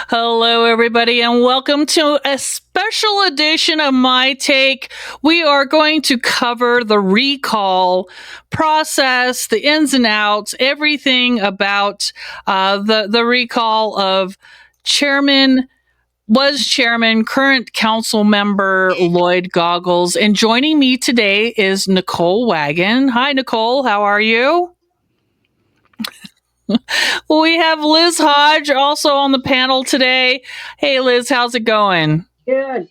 Hello, everybody, and welcome to a special edition of My Take. We are going to cover the recall process, the ins and outs, everything about the recall of Chairman, current council member Lloyd Goggles. And joining me today is Nicole Wagon. Hi, Nicole. How are you? We have Liz Hodge also on the panel today. Hey, Liz, how's it going? Good.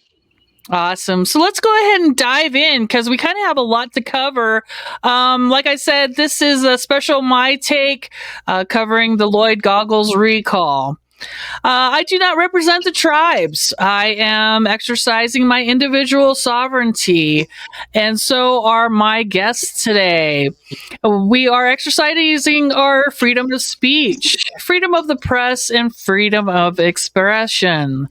Awesome. So let's go ahead and dive in because we kind of have a lot to cover. Like I said, this is a special My Take covering the Lloyd Goggles recall. I do not represent the tribes. I am exercising my individual sovereignty, and so are my guests today. We are exercising our freedom of speech, freedom of the press, and freedom of expression.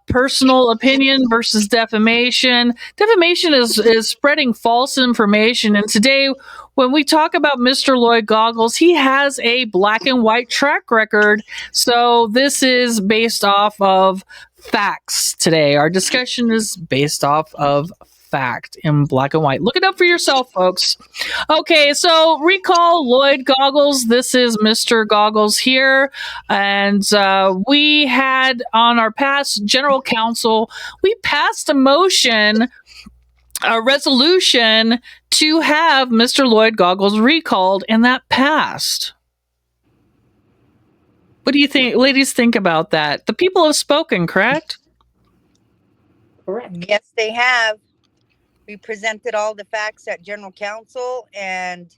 Personal opinion versus defamation. Defamation is spreading false information, and today, when we talk about Mr. Lloyd Goggles, he has a black and white track record. So this is based off of facts today. Our discussion is based off of fact in black and white. Look it up for yourself, folks. Okay, so recall Lloyd Goggles. This is Mr. Goggles here. And we had on our past general council, we passed a resolution to have Mr. Lloyd Goggles recalled, and that passed. What do you think, ladies, think about that? The people have spoken, correct? Correct. Yes, they have. We presented all the facts at General Council and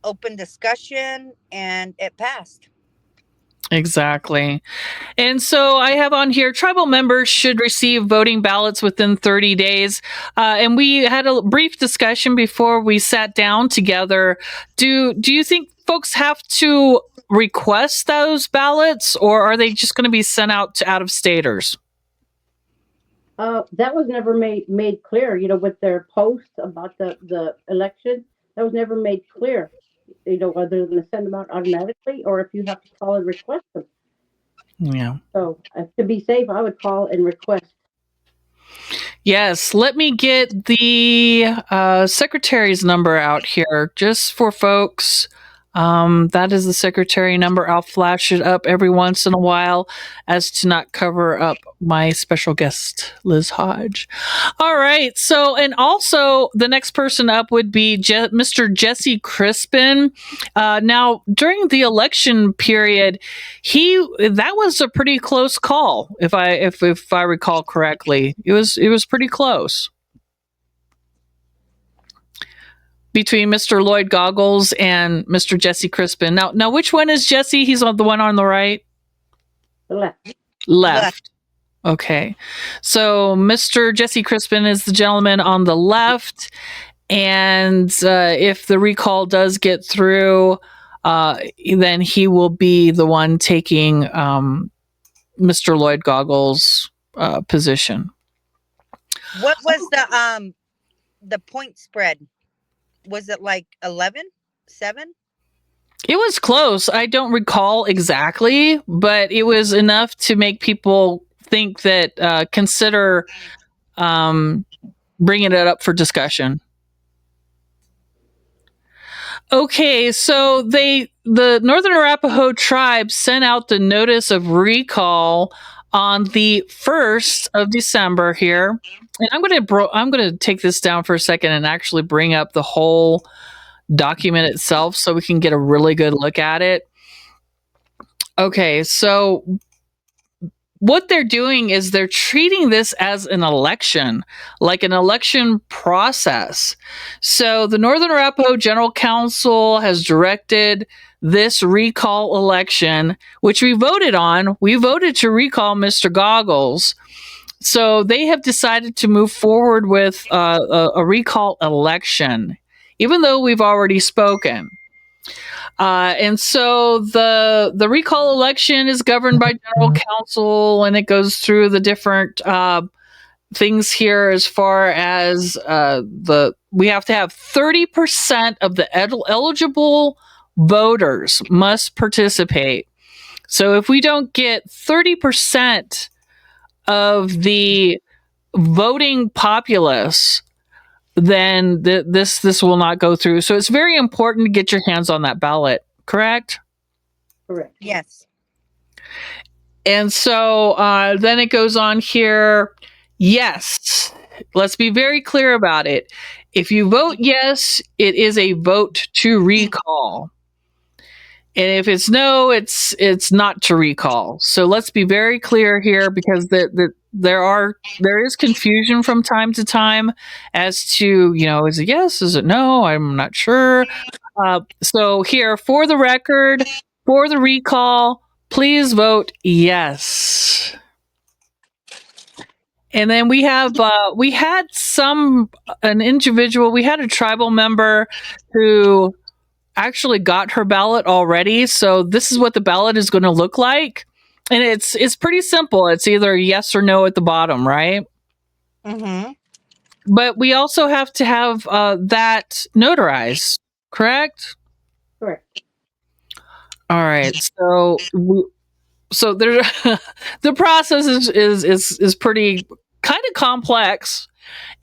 open discussion, and it passed. Exactly. And so I have on here, tribal members should receive voting ballots within 30 days. And we had a brief discussion before we sat down together. Do you think folks have to request those ballots, or are they just going to be sent out to out-of-staters? That was never made clear, with their posts about the election. That was never made clear, whether they're going to send them out automatically or if you have to call and request them. Yeah. So to be safe, I would call and request. Yes. Let me get the secretary's number out here just for folks. That is the secretary number. I'll flash it up every once in a while as to not cover up my special guest, Liz Hodge. All right. So, and also the next person up would be Mr. Jesse Crispin. Now, during the election period, that was a pretty close call. If I recall correctly, it was pretty close between Mr. Lloyd Goggles and Mr. Jesse Crispin. Now, which one is Jesse? He's the one on the right? Left. Okay. So Mr. Jesse Crispin is the gentleman on the left. And if the recall does get through, then he will be the one taking Mr. Lloyd Goggles' position. What was the point spread? Was it like 11, 7? It was close. I don't recall exactly, but it was enough to make people think that consider bringing it up for discussion. Okay, so the Northern Arapaho tribe sent out the notice of recall on the 1st of December here. And I'm going to take this down for a second and actually bring up the whole document itself so we can get a really good look at it. Okay, so what they're doing is they're treating this as an election, like an election process. So the Northern Arapaho General Council has directed this recall election, which we voted on. We voted to recall Mr. Goggles. So they have decided to move forward with a recall election, even though we've already spoken. And so the recall election is governed by General Council, and it goes through the different things here as far as we have to have 30% of the eligible voters must participate. So if we don't get 30% of the voting populace, then this will not go through. So it's very important to get your hands on that ballot, correct? Correct. Yes. And so then it goes on here. Yes, let's be very clear about it. If you vote yes, it is a vote to recall. And if it's no, it's not to recall. So let's be very clear here, because there is confusion from time to time as to, is it yes, is it no? I'm not sure. So here, for the record, for the recall, please vote yes. And then we had an individual, we had a tribal member who actually got her ballot already. So this is what the ballot is going to look like. And it's pretty simple. It's either yes or no at the bottom, right? Mm-hmm. But we also have to have that notarized, correct? Correct. All right. So there, the process is pretty kind of complex,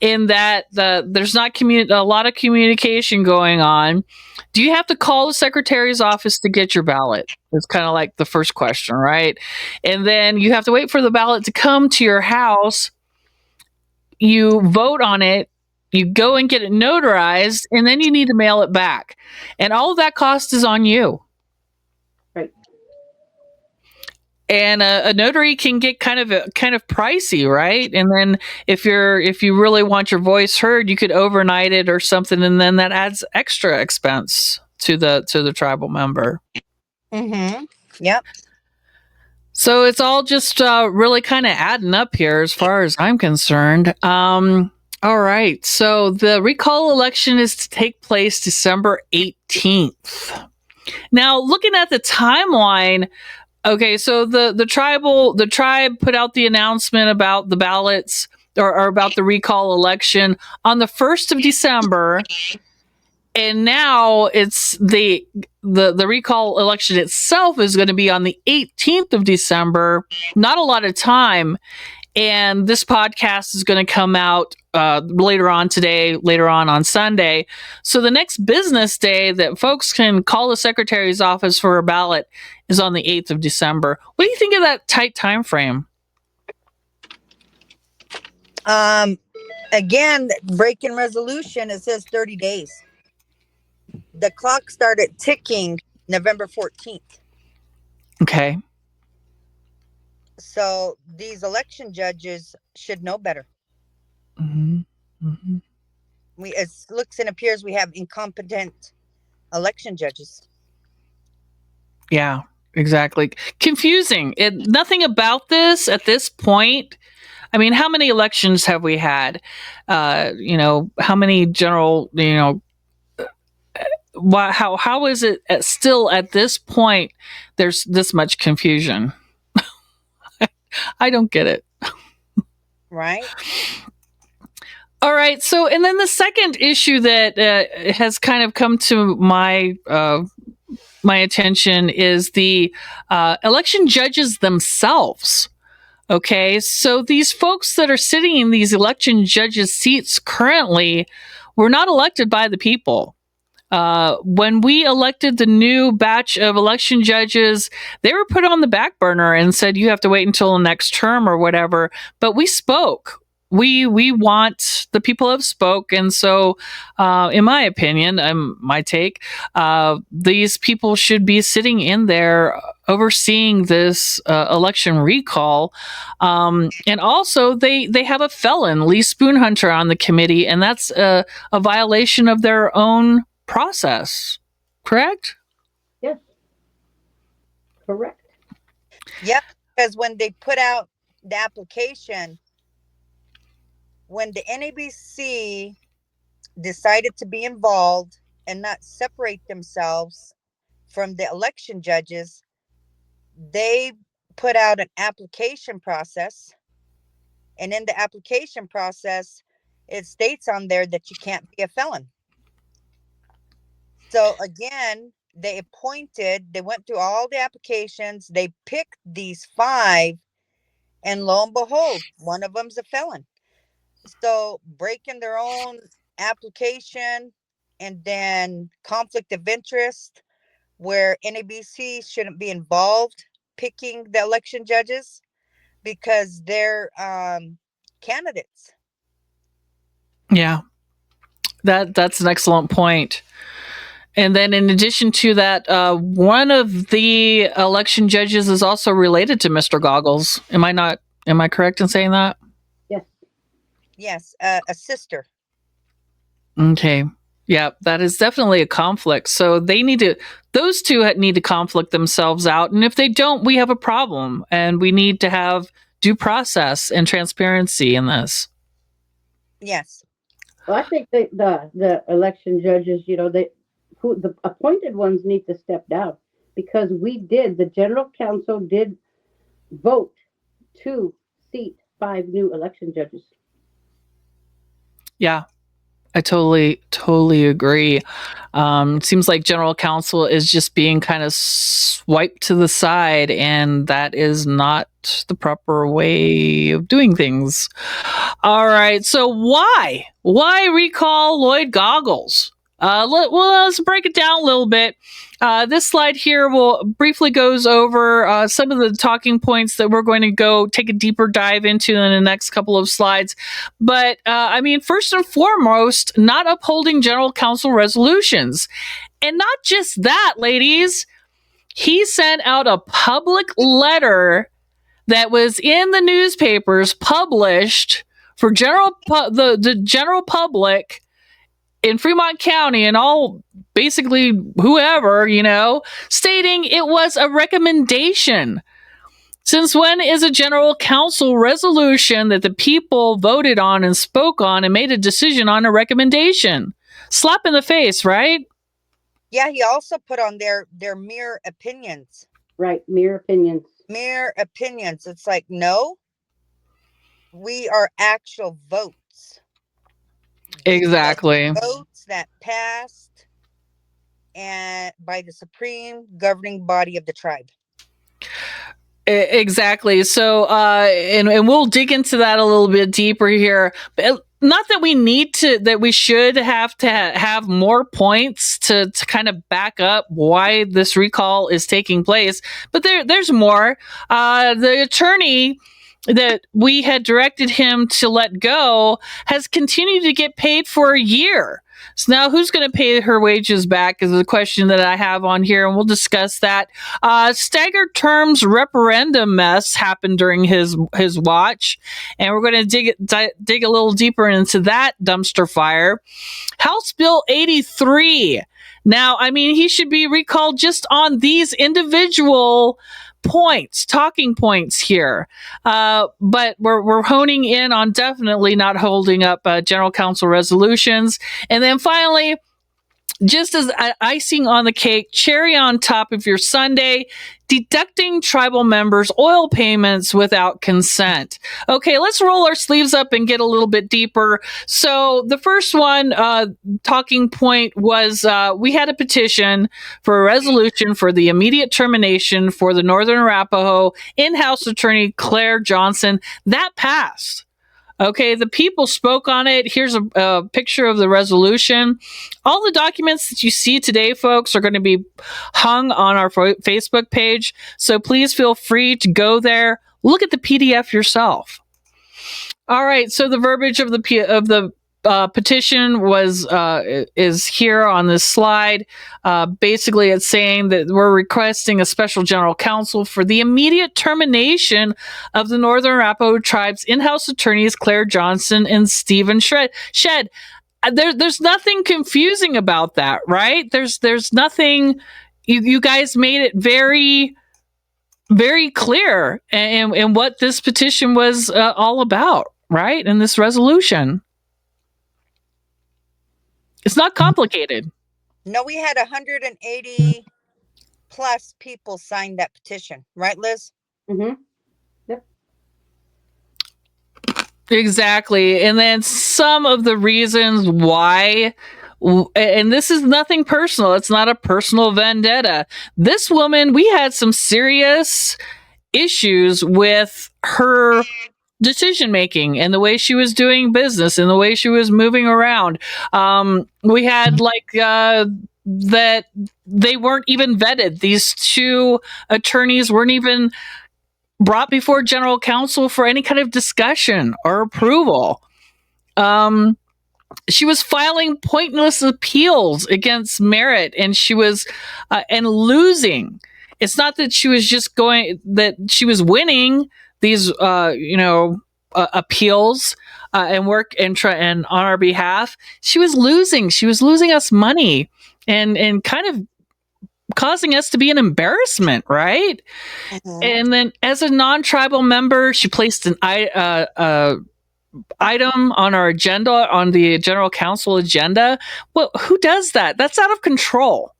in that there's not a lot of communication going on. Do you have to call the Secretary's office to get your ballot? It's kind of like the first question, right? And then you have to wait for the ballot to come to your house. You vote on it. You go and get it notarized, and then you need to mail it back. And all of that cost is on you. Right. And a notary can get kind of pricey, right? And then if you really want your voice heard, you could overnight it or something, and then that adds extra expense to the tribal member. Mm-hmm. Yep. So it's all just really kind of adding up here, as far as I'm concerned. All right. So the recall election is to take place December 18th. Now, looking at the timeline. Okay, so the tribe put out the announcement about the ballots, or about the recall election, on the 1st of December, and now it's the recall election itself is going to be on the 18th of December. Not a lot of time. And this podcast is going to come out later on Sunday. So the next business day that folks can call the Secretary's office for a ballot is on the 8th of December. What do you think of that tight time frame? Again, breaking resolution, it says 30 days. The clock started ticking November 14th. Okay. So these election judges should know better. Mm-hmm. Mm-hmm. It looks and appears we have incompetent election judges. Yeah, exactly. Confusing. Nothing about this at this point. I mean, how many elections have we had? How many general, how is it still at this point there's this much confusion? I don't get it. Right. All right. So, and then the second issue that has kind of come to my attention is the election judges themselves. Okay. So these folks that are sitting in these election judges seats currently were not elected by the people. When we elected the new batch of election judges, they were put on the back burner and said, you have to wait until the next term or whatever. But we spoke. We want, the people have spoke. And so, in my opinion, my take, these people should be sitting in there overseeing this election recall. And also they have a felon, Lee Spoonhunter, on the committee, and that's a violation of their own process, correct? Yes. Correct. Yep. Because when they put out the application, when the NABC decided to be involved and not separate themselves from the election judges, they put out an application process. And in the application process, it states on there that you can't be a felon. So again, they went through all the applications, they picked these 5, and lo and behold, one of them's a felon. So breaking their own application, and then conflict of interest, where NABC shouldn't be involved picking the election judges because they're candidates. Yeah, that's an excellent point. And then in addition to that, one of the election judges is also related to Mr. Goggles. Am I correct in saying that? Yes. Yes, a sister. Okay. Yeah, that is definitely a conflict. So those two need to conflict themselves out. And if they don't, we have a problem, and we need to have due process and transparency in this. Yes. Well, I think the election judges, the appointed ones need to step down, because the general council did vote to seat 5 new election judges. Yeah, I totally agree. It seems like general counsel is just being kind of swiped to the side, and that is not the proper way of doing things. All right, so why recall Lloyd Goggles? Let's break it down a little bit. This slide here briefly goes over some of the talking points that we're going to go take a deeper dive into in the next couple of slides. But first and foremost, not upholding general counsel resolutions. And not just that, ladies. He sent out a public letter that was in the newspapers, published for the general public in Fremont County and all, basically whoever, stating it was a recommendation. Since when is a general council resolution that the people voted on and spoke on and made a decision on a recommendation? Slap in the face, right? Yeah, he also put on their mere opinions. Right, mere opinions. Mere opinions. It's like, no, we are actual votes. Exactly. Votes that passed and by the supreme governing body of the tribe. Exactly. So, and we'll dig into that a little bit deeper here. But not that we should have to have more points to kind of back up why this recall is taking place. But there's more. The attorney that we had directed him to let go has continued to get paid for a year. So now who's going to pay her wages back is the question that I have on here, and we'll discuss that. Staggered terms referendum mess happened during his watch, and we're going to dig a little deeper into that dumpster fire. House Bill 83. Now, he should be recalled just on these individual talking points here. But we're honing in on definitely not holding up general council resolutions. And then finally, just as icing on the cake, cherry on top of your sundae, deducting tribal members' oil payments without consent. Okay, let's roll our sleeves up and get a little bit deeper. So the first one talking point was we had a petition for a resolution for the immediate termination for the Northern Arapaho in-house attorney Claire Johnson. That passed. Okay, the people spoke on it. Here's a picture of the resolution. All the documents that you see today, folks, are going to be hung on our Facebook page. So please feel free to go there. Look at the PDF yourself. All right, so the verbiage of the petition is here on this slide. Basically, it's saying that we're requesting a special general counsel for the immediate termination of the Northern Arapaho Tribe's in-house attorneys Claire Johnson and Stephen Shed. There's nothing confusing about that, right? There's nothing. You guys made it very, very clear in what this petition was all about, right? And this resolution. It's not complicated. No, we had 180 plus people sign that petition, right, Liz? Mm-hmm. Yep. Exactly. And then some of the reasons why and this is nothing personal. It's not a personal vendetta. This woman, we had some serious issues with her decision making and the way she was doing business and the way she was moving around. We had that they weren't even vetted. These two attorneys weren't even brought before general counsel for any kind of discussion or approval. She was filing pointless appeals against Merritt, and she was and losing. It's not that she was just that she was winning these appeals and work and on our behalf. She was losing. She was losing us money and kind of causing us to be an embarrassment, right? Mhm. And then as a non-tribal member, she placed an item on our agenda, on the general counsel agenda. Well, who does that? That's out of control.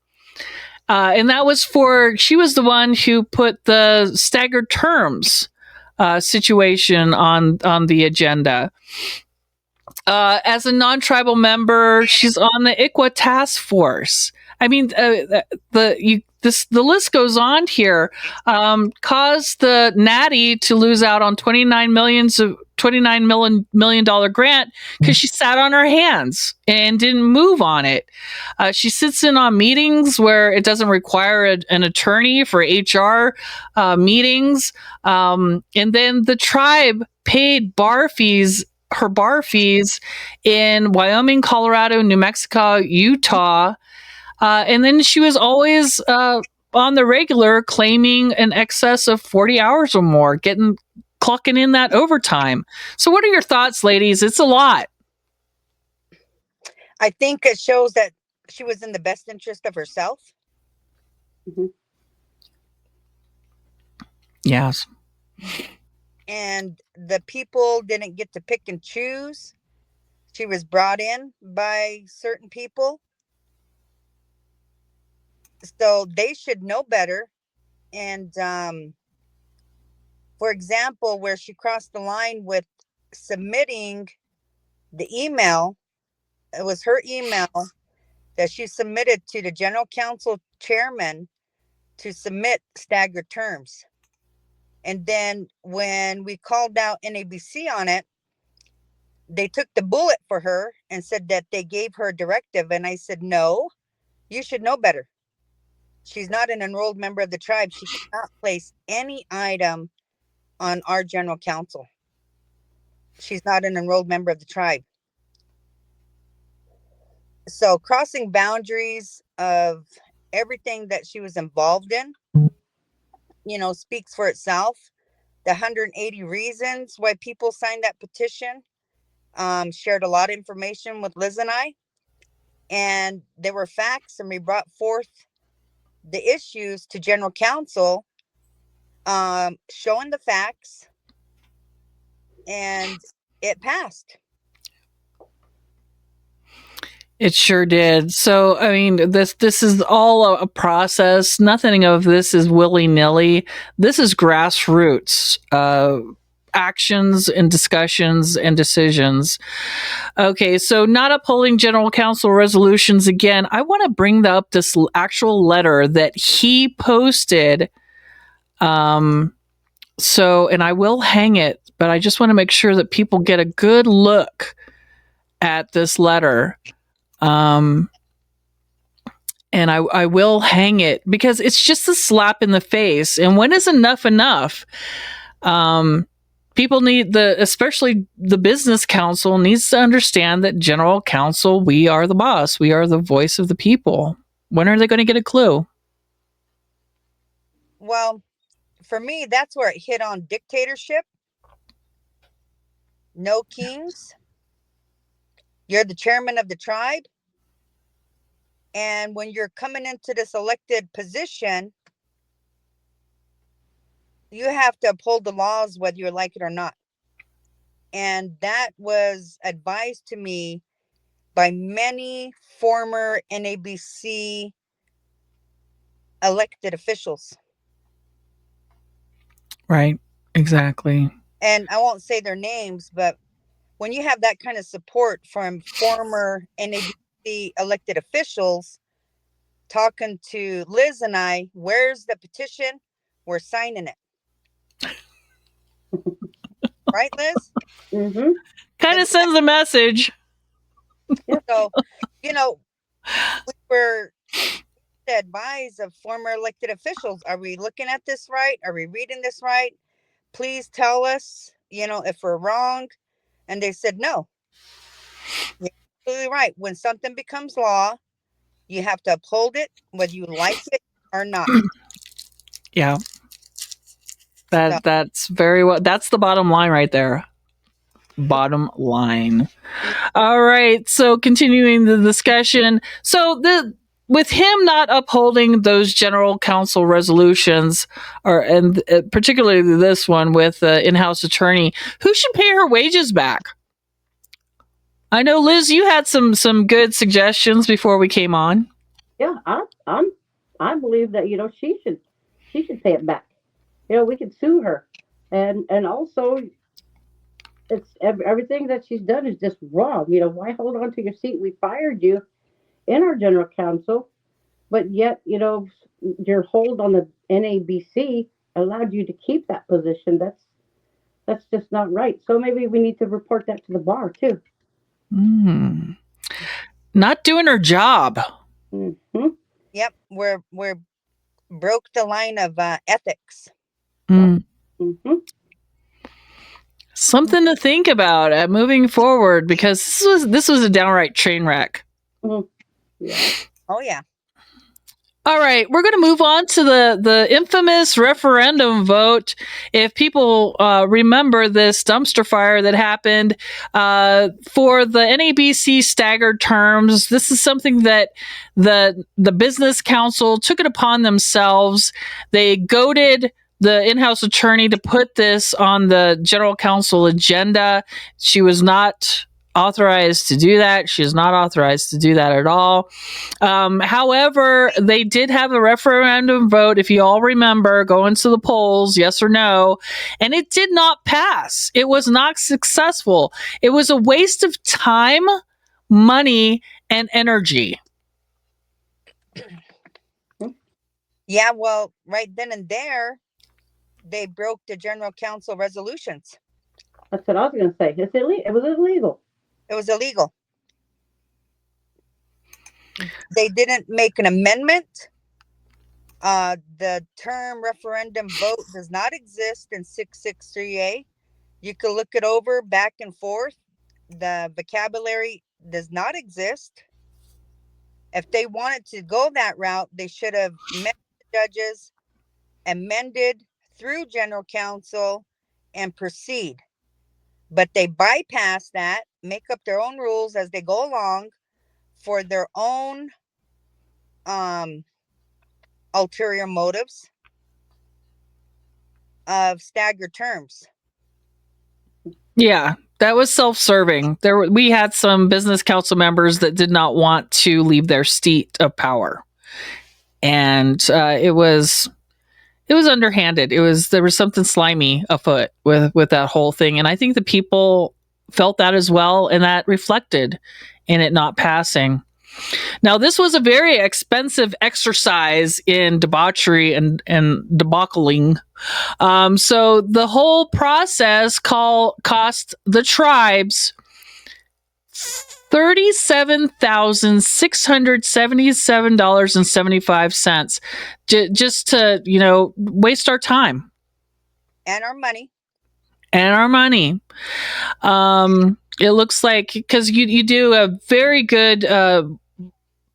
And that was she was the one who put the staggered terms situation on the agenda. As a non-tribal member, she's on the ICWA task force. I mean, the list goes on here. Caused the Natty to lose out on $29 million grant because she sat on her hands and didn't move on it. She sits in on meetings where it doesn't require an attorney for HR meetings, and then the tribe paid her bar fees in Wyoming, Colorado, New Mexico, Utah. And then she was always on the regular claiming an excess of 40 hours or more, clocking in that overtime. So what are your thoughts, ladies? It's a lot. I think it shows that she was in the best interest of herself. Mm-hmm. Yes. And the people didn't get to pick and choose. She was brought in by certain people. So they should know better. And for example, where she crossed the line with submitting the email, it was her email that she submitted to the general counsel chairman to submit staggered terms. And then when we called out NABC on it, they took the bullet for her and said that they gave her a directive. And I said, no, you should know better. She's not an enrolled member of the tribe. She cannot place any item on our general counsel. She's not an enrolled member of the tribe. So crossing boundaries of everything that she was involved in, speaks for itself. The 180 reasons why people signed that petition, shared a lot of information with Liz and I, and there were facts, and we brought forth the issues to general counsel, showing the facts, and it passed. It sure did. So, I mean, this is all a process. Nothing of this is willy-nilly. This is grassroots actions and discussions and decisions. Okay, so not upholding general counsel resolutions again. I want to bring up this actual letter that he posted. And I will hang it, but I just want to make sure that people get a good look at this letter. And I will hang it because it's just a slap in the face. And when is enough enough? People need especially the business council needs to understand that general counsel, we are the boss. We are the voice of the people. When are they going to get a clue? Well, for me, that's where it hit on dictatorship. No kings. You're the chairman of the tribe. And when you're coming into this elected position, you have to uphold the laws, whether you like it or not. And that was advised to me by many former NABC elected officials. Right, exactly. And I won't say their names, but when you have that kind of support from former NABC the elected officials talking to Liz and I, where's the petition? We're signing it. Right, Liz? Mm-hmm. Kind of sends a message. So, you know, we were the advice of former elected officials. Are we looking at this right? Are we reading this right? Please tell us, if we're wrong. And they said, no, you're absolutely right. When something becomes law, you have to uphold it, whether you like it or not. Yeah. So, That's very well. That's the bottom line right there. Bottom line. All right. So continuing the discussion. So with him not upholding those general council resolutions, and particularly this one with the in-house attorney, who should pay her wages back? I know, Liz, you had some good suggestions before we came on. Yeah, I believe that she should pay it back. We could sue her, and also it's everything that she's done is just wrong. Why hold on to your seat? We fired you in our general counsel, but yet your hold on the NABC allowed you to keep that position. That's just not right. So maybe we need to report that to the bar too. Not doing her job. Mm-hmm. Yep, we're broke the line of ethics. Mm-hmm. Something to think about moving forward, because this was a downright train wreck. Mm-hmm. Yeah. Oh yeah. All right, we're going to move on to the infamous referendum vote. If people remember this dumpster fire that happened for the NABC staggered terms, this is something that the business council took it upon themselves. They goaded the in-house attorney to put this on the general counsel agenda. She was not authorized to do that. She is not authorized to do that at all. However, they did have a referendum vote, if you all remember, going to the polls, yes or no, and it did not pass. It was not successful. It was a waste of time, money, and energy. Yeah, well, right then and there, they broke the general counsel resolutions. That's what I was going to say. It was illegal. It was illegal. They didn't make an amendment. The term referendum vote does not exist in 663A. You can look it over back and forth. The vocabulary does not exist. If they wanted to go that route, they should have met the judges, amended through general counsel, and proceed. But they bypass that, make up their own rules as they go along for their own ulterior motives of staggered terms. Yeah, that was self-serving. We had some business council members that did not want to leave their seat of power, and it was underhanded. There was something slimy afoot with that whole thing, and I think the people felt that as well, and that reflected in it not passing. Now, this was a very expensive exercise in debauchery and debauchling. So the whole process cost the tribes $37,677.75 just to waste our time and our money. It looks like, because you do a very good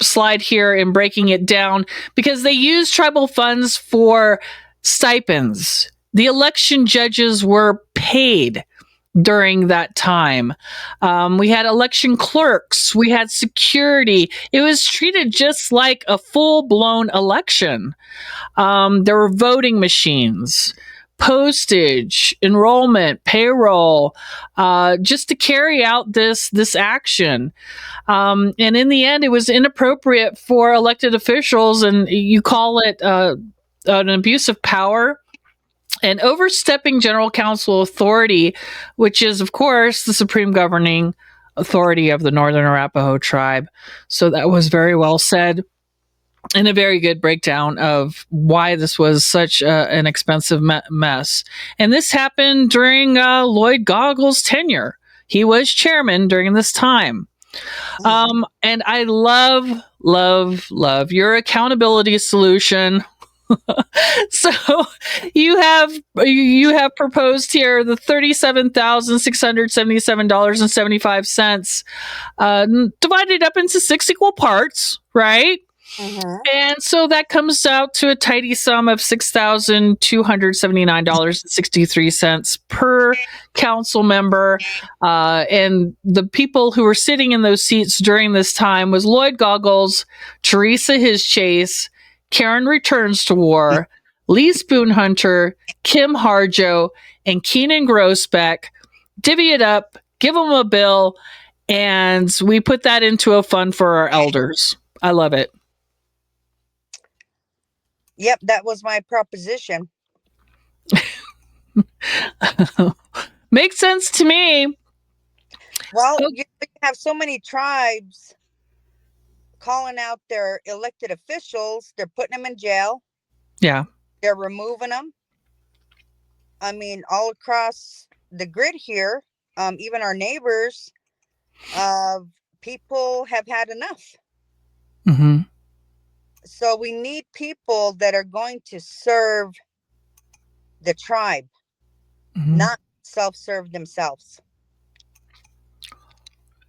slide here in breaking it down, because they use tribal funds for stipends. The election judges were paid during that time. We had election clerks. We had security. It was treated just like a full-blown election. There were voting machines, postage, enrollment, payroll, just to carry out this action. And in the end, it was inappropriate for elected officials, and you call it an abuse of power and overstepping general counsel authority, which is, of course, the supreme governing authority of the Northern Arapaho tribe. So that was very well said, and a very good breakdown of why this was such an expensive mess. And this happened during Lloyd Goggles' tenure. He was chairman during this time. And I love your accountability solution. So you have proposed here the $37,677.75, divided up into 6 equal parts, right? And so that comes out to a tidy sum of $6,279.63 per council member. And the people who were sitting in those seats during this time was Lloyd Goggles, Teresa His Chase, Karen Returns to War, Lee Spoonhunter, Kim Harjo, and Keenan Grosbeck. Divvy it up, give them a bill, and we put that into a fund for our elders. I love it. Yep, that was my proposition. Makes sense to me. Well, you have so many tribes calling out their elected officials. They're putting them in jail. Yeah. They're removing them. I mean, all across the grid here, even our neighbors, people have had enough. Mm-hmm. So we need people that are going to serve the tribe, not self-serve themselves.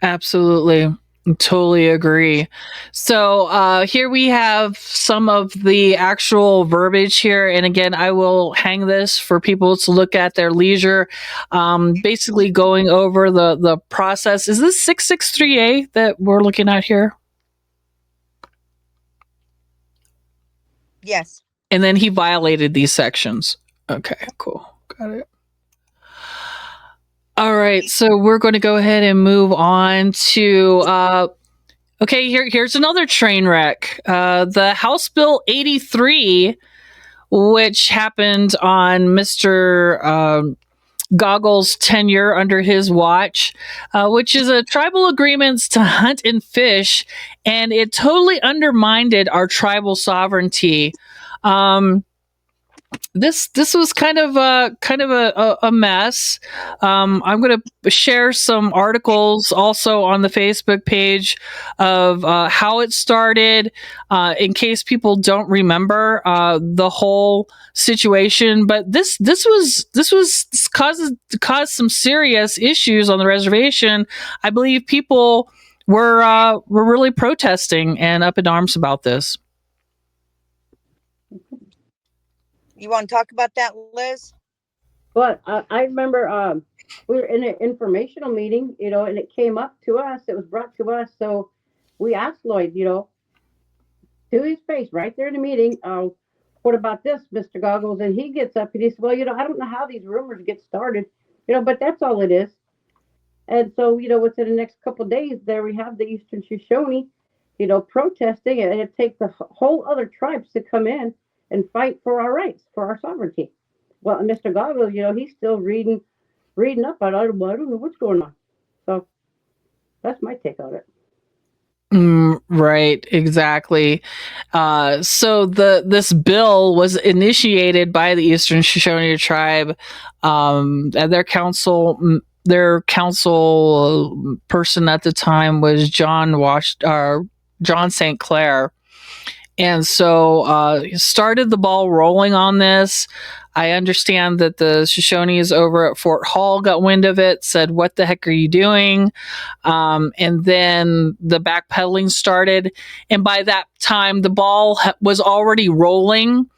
Absolutely. Totally agree. So here we have some of the actual verbiage here. And again, I will hang this for people to look at their leisure. Basically going over the process. Is this 663A that we're looking at here? Yes. And then he violated these sections. Okay, cool. Got it. All right, so we're going to go ahead and move on to okay, here's another train wreck. The House Bill 83, which happened on Mr. Goggles' tenure under his watch, which is a tribal agreements to hunt and fish, and it totally undermined our tribal sovereignty. This was kind of a mess. I'm going to share some articles also on the Facebook page of how it started, in case people don't remember the whole situation. But this caused some serious issues on the reservation. I believe people were really protesting and up in arms about this. You want to talk about that, Liz? But I remember we were in an informational meeting, and it came up to us. It was brought to us. So we asked Lloyd, to his face right there in the meeting, what about this, Mr. Goggles? And he gets up and he said, well, I don't know how these rumors get started, but that's all it is. And so, within the next couple of days, there we have the Eastern Shoshone, protesting, and it takes the whole other tribes to come in and fight for our rights, for our sovereignty. Well, Mr. Goggles, he's still reading up. I don't know what's going on. So that's my take on it. Right, exactly. So this bill was initiated by the Eastern Shoshone tribe, and their council person at the time was John St. Clair. And so started the ball rolling on this. I understand that the Shoshones over at Fort Hall got wind of it, said, what the heck are you doing? And then the backpedaling started. And by that time, the ball was already rolling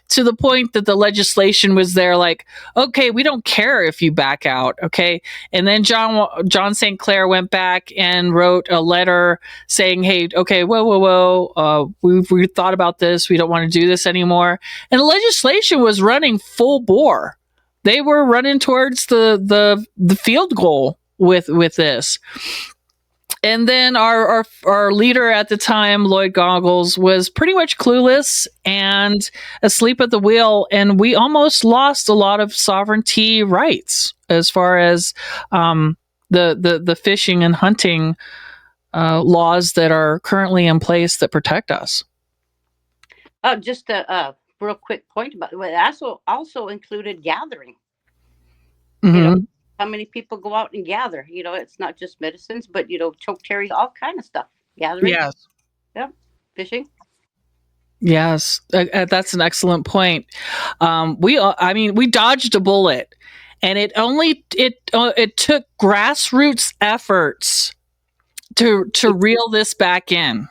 to the point that the legislation was there like, okay, we don't care if you back out, okay? And then John St. Clair went back and wrote a letter saying, hey, okay, whoa, we've thought about this. We don't want to do this anymore. And the legislation was running full bore. They were running towards the field goal with this. And then our leader at the time, Lloyd Goggles, was pretty much clueless and asleep at the wheel. And we almost lost a lot of sovereignty rights as far as the fishing and hunting laws that are currently in place that protect us. Just a real quick point about it. Also included gathering. Mm-hmm. You know, how many people go out and gather? You know, it's not just medicines, but choke cherries, all kind of stuff. Gathering. Yes. Yeah. Fishing. Yes, that's an excellent point. We dodged a bullet, and it took grassroots efforts to reel this back in,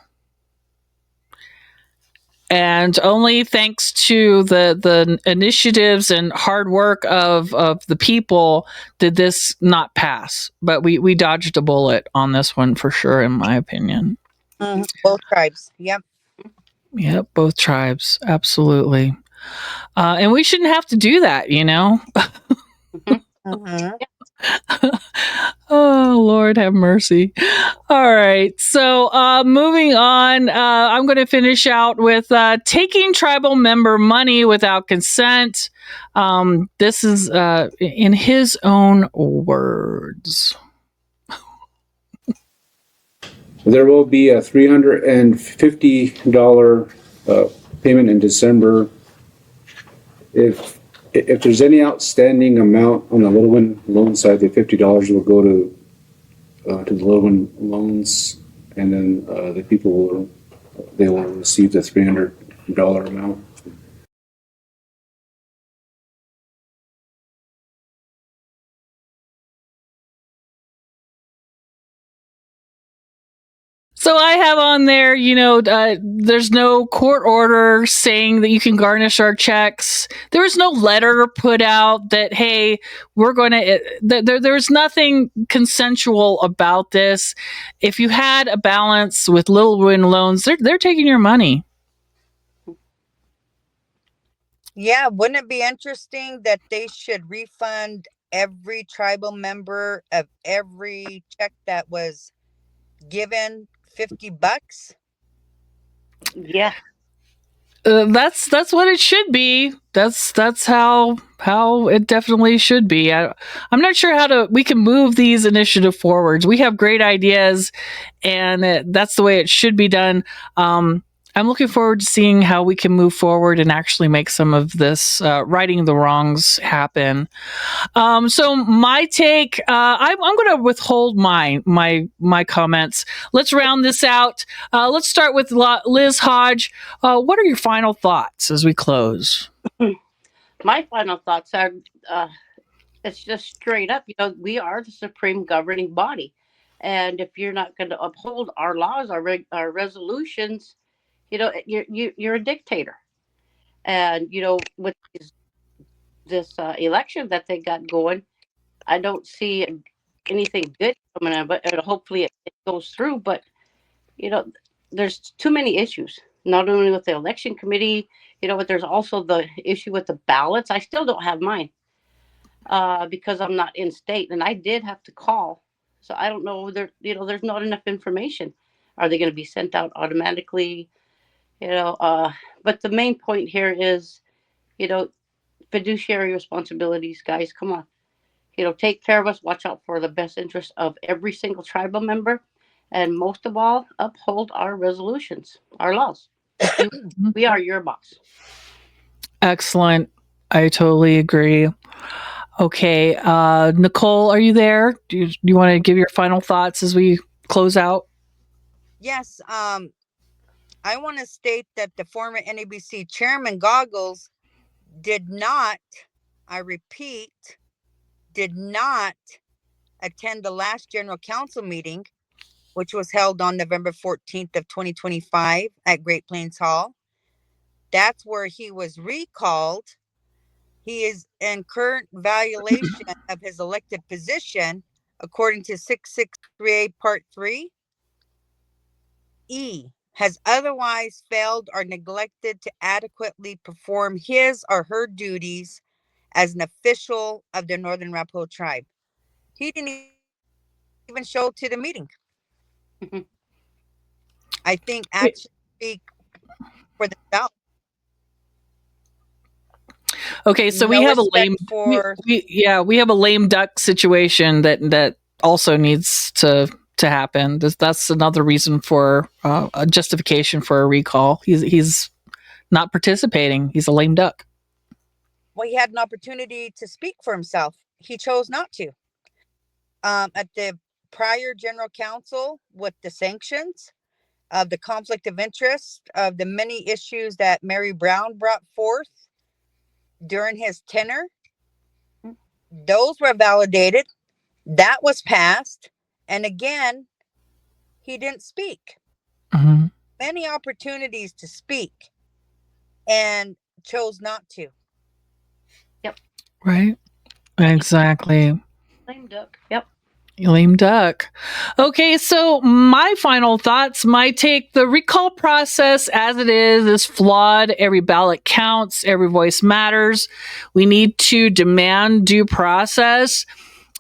and only thanks to the initiatives and hard work of the people did this not pass. But we dodged a bullet on this one for sure, in my opinion. Both tribes. Yep. Yep, both tribes, absolutely. And we shouldn't have to do that, Oh, Lord have mercy. All right. So moving on, I'm going to finish out with taking tribal member money without consent. This is in his own words. There will be a $350 payment in December. If there's any outstanding amount on the Little One loan side, the $50 will go to the Little One loans, and then the people will receive the $300 amount. So I have on there, there's no court order saying that you can garnish our checks. There was no letter put out that, hey, we're going to, there's nothing consensual about this. If you had a balance with Little Win loans, they're taking your money. Yeah, wouldn't it be interesting that they should refund every tribal member of every check that was given $50? Yeah. That's what it should be. That's how it definitely should be. I'm not sure we can move these initiative forwards. We have great ideas, and that's the way it should be done. I'm looking forward to seeing how we can move forward and actually make some of this righting the wrongs happen. So my take, I'm going to withhold my comments. Let's round this out. Let's start with Liz Hodge. What are your final thoughts as we close? My final thoughts are, it's just straight up. We are the supreme governing body, and if you're not going to uphold our laws, our resolutions, you're a dictator. And with this election that they got going, I don't see anything good coming out of it. Hopefully it goes through, but there's too many issues. Not only with the election committee, but there's also the issue with the ballots. I still don't have mine because I'm not in state, and I did have to call. So I don't know. There's not enough information. Are they going to be sent out automatically? But the main point here is, fiduciary responsibilities, guys. Come on. Take care of us. Watch out for the best interest of every single tribal member. And most of all, uphold our resolutions, our laws. We are your boss. Excellent. I totally agree. Okay. Nicole, are you there? Do you want to give your final thoughts as we close out? Yes. I want to state that the former NABC chairman Goggles did not, I repeat, did not attend the last general council meeting, which was held on November 14th of 2025 at Great Plains Hall. That's where he was recalled. He is in current violation of his elected position according to 663A Part 3. E, has otherwise failed or neglected to adequately perform his or her duties as an official of the Northern Arapaho tribe. He didn't even show up to the meeting. I think actions speak for themselves. Okay, so we have a lame duck situation that also needs to happen. That's another reason for a justification for a recall. He's not participating. He's a lame duck. Well, he had an opportunity to speak for himself. He chose not to. At the prior general council, with the sanctions, of the conflict of interest, of the many issues that Mary Brown brought forth during his tenure, those were validated. That was passed. And again, he didn't speak. Mm-hmm. Many opportunities to speak and chose not to. Right. Exactly. Lame duck. Yep. Lame duck. Okay, so my final thoughts, my take, the recall process as it is flawed. Every ballot counts. Every voice matters. We need to demand due process.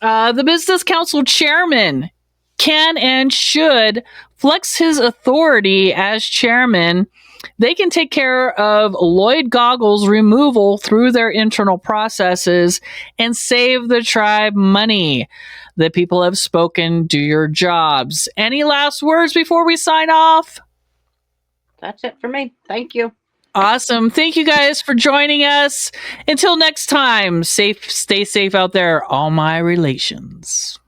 The business council chairman can and should flex his authority as chairman. They can take care of Lloyd Goggles removal through their internal processes and save the tribe money. The people have spoken. Do your jobs. Any last words before we sign off? That's it for me. Thank you. Awesome. Thank you guys for joining us. Until next time, stay safe out there, all my relations.